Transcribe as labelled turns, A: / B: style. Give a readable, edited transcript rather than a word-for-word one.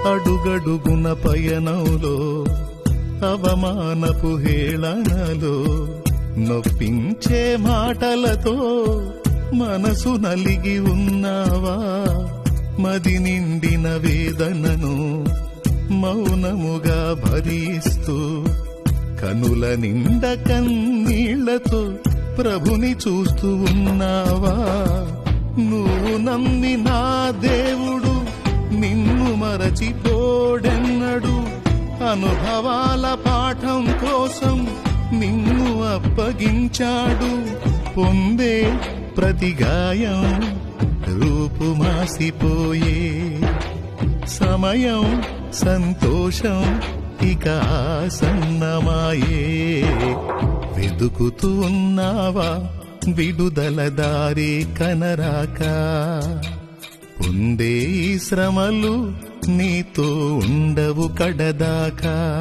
A: అడుగడుగున పయనంలో అవమానపు హేళనలో నొప్పించే మాటలతో మనసు నలిగి ఉన్నావా? మది నిండిన వేదనను మౌనముగా భరిస్తూ కనుల నిండ కన్నీళ్లతో ప్రభుని చూస్తూ ఉన్నావా? నువ్వు నమ్మిన దేవుడు నిన్ను మరచిపోడెన్నడు. అనుభవాల పాఠం కోసం నిన్ను అప్పగించాడు. పొందే ప్రతి గాయం రూపుమాసిపోయే సమయం సంతోషం ఇక ఆసన్నమాయే. వెదుకుతూ ఉన్నావా విడుదల దారి కనరాక? పొందే ఈ శ్రమలు నీతో ఉండవు కడదాకా.